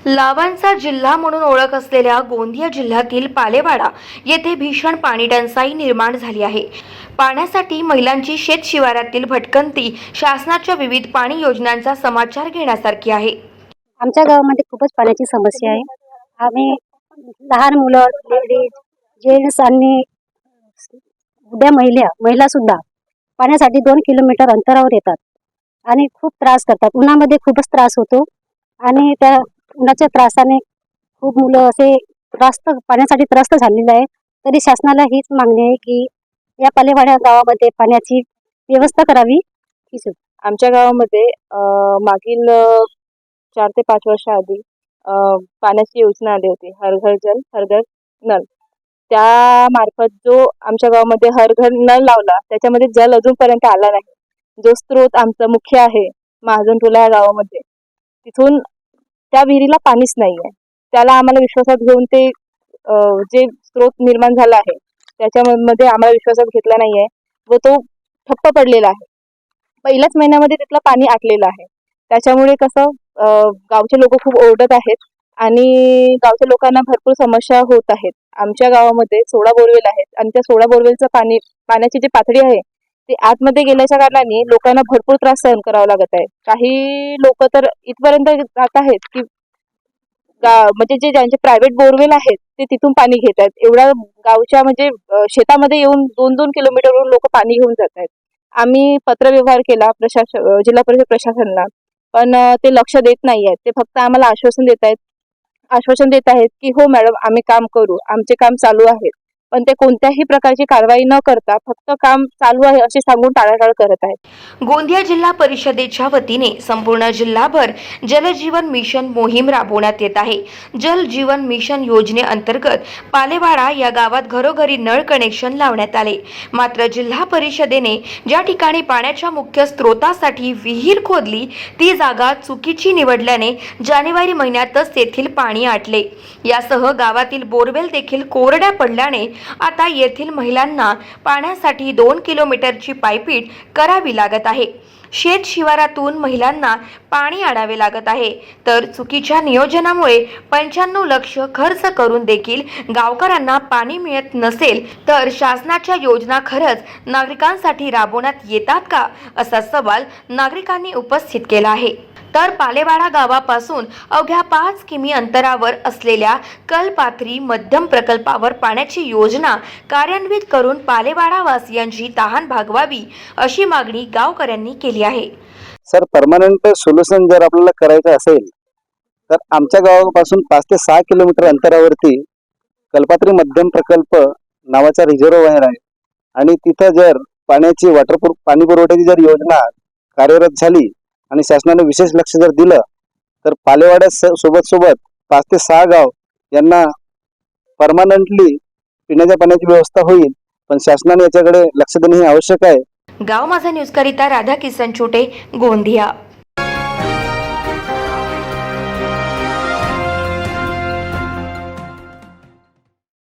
लाभांचा जिल्हा म्हणून ओळख असलेल्या गोंदिया जिल्ह्यातील पालेवाडा येथे भीषण पाणी टंचाई निर्माण झाली आहे। पाण्यासाठी महिलांची शेत शिवारातील भटकंती शासनाच्या विविध पाणी योजनांचा समाचार घेण्यासारखी आहे। आमच्या गावामध्ये खूपच पाण्याची समस्या आहे। आम्ही लहान मुलं, लेडीज, जेंट्स आणि उद्या महिला सुद्धा पाण्यासाठी 2 किलोमीटर अंतरावर येतात आणि खूप त्रास करतात। उन्हामध्ये खूपच त्रास होतो आणि त्या उन्हाच्या त्रासाने खूप मुलं असे पाण्यासाठी त्रस्त झालेले आहे। तरी शासनाला हीच मागणी आहे की या पालेवाडा गावामध्ये पाण्याची व्यवस्था करावी। आमच्या गावामध्ये मागील 4 ते 5 वर्षाआधी पाण्याची योजना आली होती, हर घर जल हर घर नल। त्या मार्फत जो आमच्या गावामध्ये हर घर नल लावला, त्याच्यामध्ये जल अजूनपर्यंत आला नाही। जो स्रोत आमचा मुख्य आहे महाजनटोला या गावामध्ये, तिथून त्या विहिरीला पाणीच नाही आहे। त्याला आम्हाला विश्वासात घेऊन ते जे स्रोत निर्माण झाला आहे त्याच्यामध्ये आम्हाला विश्वासात घेतला नाही आहे व तो ठप्प पडलेला आहे। पहिल्याच महिन्यामध्ये तिथलं पाणी आटलेलं आहे। त्याच्यामुळे कसं गावचे लोक खूप ओरडत आहेत आणि गावच्या लोकांना भरपूर समस्या होत आहेत। आमच्या गावामध्ये 16 बोरवेल आहेत आणि त्या 16 बोरवेलचं पाण्याची जी पातळी आहे ते आतमध्ये गेल्याच्या कारणाने लोकांना भरपूर त्रास सहन करावा लागत आहे। काही लोक तर इथपर्यंत जात आहेत की म्हणजे जे ज्यांचे प्रायव्हेट बोरवेल आहेत ते तिथून पाणी घेत आहेत। एवढ्या गावच्या म्हणजे शेतामध्ये येऊन 2-2 किलोमीटरवरून लोक पाणी घेऊन जात आहेत। आम्ही पत्रव्यवहार केला जिल्हा परिषद प्रशासनाला, पण ते लक्ष देत नाही आहेत। ते फक्त आम्हाला आश्वासन देत आहेत की हो मॅडम, आम्ही काम करू, आमचे काम चालू आहे, पण ते कोणत्याही प्रकारची कारवाई न करता फक्त काम चालू आहे असे सांगून टाळाटाळ करत आहेत। गोंदिया जिल्हा परिषदेच्या वतीने संपूर्ण जिल्हाभर जल जीवन मिशन मोहीम राबवण्यात येत आहे। जल जीवन मिशन योजनेअंतर्गत पालेवाडा या गावात घरोघरी नळ कनेक्शन लावण्यात आले। मात्र जिल्हा परिषदेने ज्या ठिकाणी पाण्याच्या मुख्य स्रोतासाठी विहीर खोदली ती जागा चुकीची निवडल्याने जानेवारी महिन्यातच तेथील पाणी आटले। यासह गावातील बोरवेल देखील कोरड्या पडल्याने आता येथील महिलांना पाण्यासाठी 2 किलोमीटरची पायपीट करावी लागत आहे। शेत शिवारातून महिलांना पाणी आणावे लागत आहे। तर चुकीच्या नियोजनामुळे 95 लाख खर्च करून देखील गावकऱ्यांना पाणी मिळत नसेल तर शासनाच्या योजना खरंच नागरिकांसाठी राबवण्यात येतात का, असा सवाल नागरिकांनी उपस्थित केला आहे। तर पालेवाडा गावापासून अवघ्या 5 किमी अंतरावर असलेल्या कलपाथरी मध्यम प्रकल्पावर पाण्याची योजना कार्यान्वित करून पालेवाडा वासियांची तहान भागवावी अशी मागणी गावकऱ्यांनी केली आहे। सर, परमनंट सोल्युशन जर आपल्याला करायचं असेल तर आमच्या गावापासून 5 ते 6 किलोमीटर अंतरावरती कल्पात्री मध्यम प्रकल्प नावाचा रिझर्व्हायर आहे आणि तिथं जर पाण्याची पाणी पुरवठ्याची जर योजना कार्यरत झाली आणि शासनाने विशेष लक्ष जर दिलं तर पालेवाड्या सोबत 5 ते 6 गाव यांना परमनंटली पिण्याच्या पाण्याची व्यवस्था होईल, पण शासनाने याच्याकडे लक्ष देणे हे आवश्यक आहे। गाव माझा न्यूज करिता राधा किसन छोटे, गोंदिया।